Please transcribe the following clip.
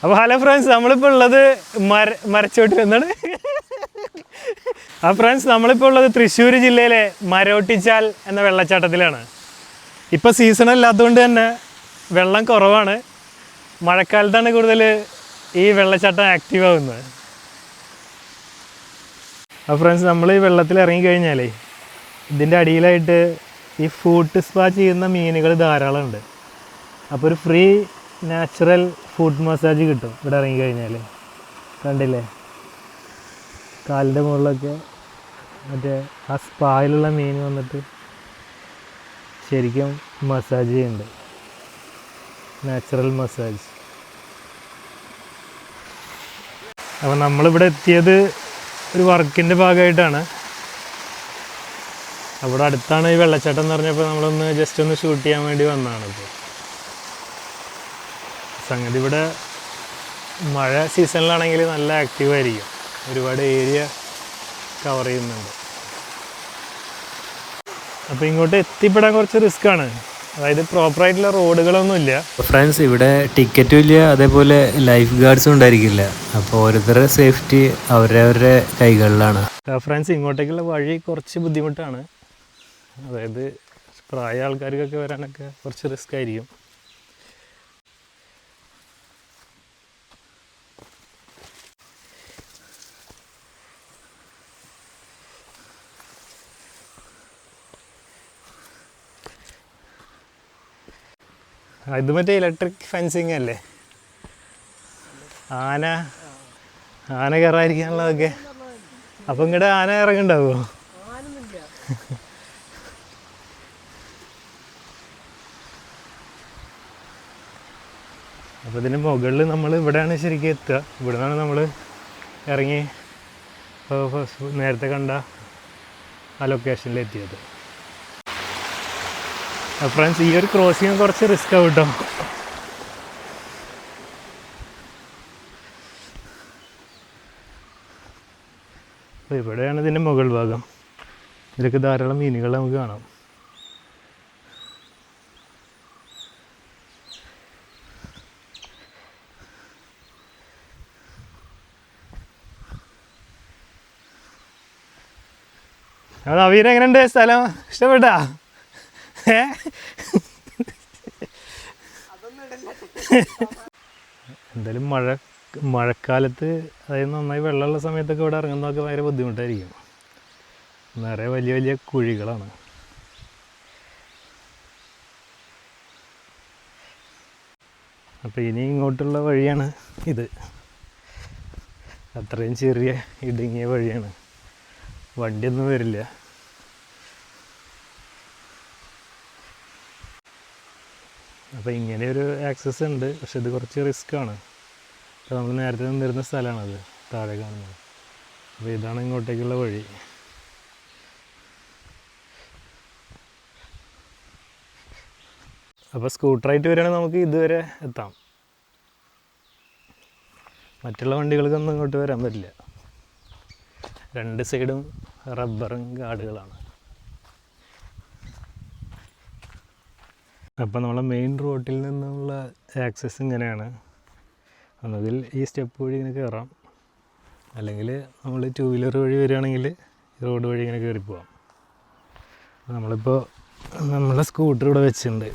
അപ്പോൾ hello friends, നമ്മളിപ്പോൾ ഉള്ളത് മരച്ചോട്ടിൽ എന്താണ് ഫ്രണ്ട്സ് നമ്മളിപ്പോൾ ഉള്ളത് തൃശ്ശൂർ ജില്ലയിലെ മരോട്ടിച്ചാൽ എന്ന വെള്ളച്ചാട്ടത്തിലാണ്. ഇപ്പോൾ സീസൺ അല്ലാത്തതുകൊണ്ട് തന്നെ വെള്ളം കുറവാണ്. മഴക്കാലത്താണ് കൂടുതൽ ഈ വെള്ളച്ചാട്ടം ആക്റ്റീവ് ആവുന്നത്. അപ്പോൾ ഫ്രണ്ട്സ്, നമ്മൾ ഈ വെള്ളത്തിൽ ഇറങ്ങിക്കഴിഞ്ഞാലേ ഇതിൻ്റെ അടിയിലായിട്ട് ഈ ഫൂട്ട് സ്പാ ചെയ്യുന്ന മീനുകൾ ധാരാളം ഉണ്ട്. അപ്പോൾ ഒരു ഫ്രീ നാച്ചുറൽ ഫുഡ് മസാജ് കിട്ടും ഇവിടെ ഇറങ്ങിക്കഴിഞ്ഞാൽ. കണ്ടില്ലേ, കാലിൻ്റെ മുകളിലൊക്കെ മറ്റേ ആ സ്പായിലുള്ള മീൻ വന്നിട്ട് ശരിക്കും മസാജ് ചെയ്യുന്നുണ്ട്, നാച്ചുറൽ മസാജ്. അപ്പോൾ നമ്മളിവിടെ എത്തിയത് ഒരു വർക്കിൻ്റെ ഭാഗമായിട്ടാണ്. അവിടെ അടുത്താണ് ഈ വെള്ളച്ചാട്ടം എന്ന് പറഞ്ഞപ്പോൾ നമ്മളൊന്ന് ജസ്റ്റ് ഒന്ന് ഷൂട്ട് ചെയ്യാൻ വേണ്ടി വന്നതാണ്. ഇപ്പോൾ സംഗതി ഇവിടെ മഴ സീസണിലാണെങ്കിൽ നല്ല ആക്റ്റീവായിരിക്കും, ഒരുപാട് ഏരിയ കവർ ചെയ്യുന്നുണ്ട്. അപ്പോൾ ഇങ്ങോട്ട് എത്തിപ്പെടാൻ കുറച്ച് റിസ്ക്കാണ്, അതായത് പ്രോപ്പറായിട്ടുള്ള റോഡുകളൊന്നുമില്ല. ഫ്രണ്ട്സ്, ഇവിടെ ടിക്കറ്റും ഇല്ല, അതേപോലെ ലൈഫ് ഗാർഡ്സും ഉണ്ടായിരിക്കില്ല. അപ്പോൾ ഓരോരുത്തരുടെ സേഫ്റ്റി അവരവരുടെ കൈകളിലാണ്. ഫ്രണ്ട്സ്, ഇങ്ങോട്ടേക്കുള്ള വഴി കുറച്ച് ബുദ്ധിമുട്ടാണ്, അതായത് പ്രായ ആൾക്കാർക്കൊക്കെ വരാനൊക്കെ കുറച്ച് റിസ്ക് ആയിരിക്കും. ഇത് മറ്റേ ഇലക്ട്രിക് ഫെൻസിങ് അല്ലേ? ആന കയറാതിരിക്കാനുള്ളതൊക്കെ. അപ്പം ഇങ്ങോട്ട് ആന ഇറങ്ങുണ്ടാവുമോ? അപ്പോൾ ഇതിന് മുകളിൽ നമ്മൾ ഇവിടെയാണ് ശരിക്കും എത്തുക. ഇവിടെ നിന്നാണ് നമ്മൾ ഇറങ്ങി നേരത്തെ കണ്ട ആ ലൊക്കേഷനിൽ എത്തിയത്. ഫ്രണ്ട്സ്, ഈ ഒരു ക്രോസിങ് കുറച്ച് റിസ്ക് ആവും കേട്ടോ. അപ്പോൾ ഇവിടെയാണ് ഇതിൻ്റെ മുകൾ ഭാഗം. ഇതിലൊക്കെ ധാരാളം മീനുകൾ നമുക്ക് കാണാം. നവീന, എങ്ങനെയുണ്ട് സ്ഥലം? ഇഷ്ടപ്പെട്ടാ? എന്തായാലും മഴക്കാലത്ത്, അതായത് നന്നായി വെള്ളമുള്ള സമയത്തൊക്കെ ഇവിടെ ഇറങ്ങുന്നതൊക്കെ ഭയങ്കര ബുദ്ധിമുട്ടായിരിക്കും. നിറയെ വലിയ വലിയ കുഴികളാണ്. അപ്പോൾ ഇനി ഇങ്ങോട്ടുള്ള വഴിയാണ് ഇത്. അത്രയും ചെറിയ ഇടുങ്ങിയ വഴിയാണ്, വണ്ടിയൊന്നും വരില്ല. അപ്പോൾ ഇങ്ങനെയൊരു ആക്സസ് ഉണ്ട്, പക്ഷെ ഇത് കുറച്ച് റിസ്ക്കാണ്. അപ്പോൾ നമ്മൾ നേരത്തെ നിന്നിരുന്ന സ്ഥലമാണത്, താഴെ കാണുന്നത്. അപ്പോൾ ഇതാണ് ഇങ്ങോട്ടേക്കുള്ള വഴി. അപ്പോൾ സ്കൂട്ടറായിട്ട് വരികയാണെങ്കിൽ നമുക്ക് ഇതുവരെ എത്താം. മറ്റുള്ള വണ്ടികൾക്കൊന്നും ഇങ്ങോട്ട് വരാൻ പറ്റില്ല. രണ്ട് സൈഡും റബ്ബറും കാടുകളാണ്. അപ്പോൾ നമ്മളെ മെയിൻ റോഡിൽ നിന്നുള്ള ആക്സസ് ഇങ്ങനെയാണ്. ഒന്നുകിൽ ഈ സ്റ്റെപ്പ് വഴി ഇങ്ങനെ കയറാം, അല്ലെങ്കിൽ നമ്മൾ 2 വീലർ വഴി വരികയാണെങ്കിൽ റോഡ് വഴി ഇങ്ങനെ കയറിപ്പോവാം. നമ്മളിപ്പോൾ നമ്മളെ സ്കൂട്ടർ ഇവിടെ വെച്ചിട്ടുണ്ട്.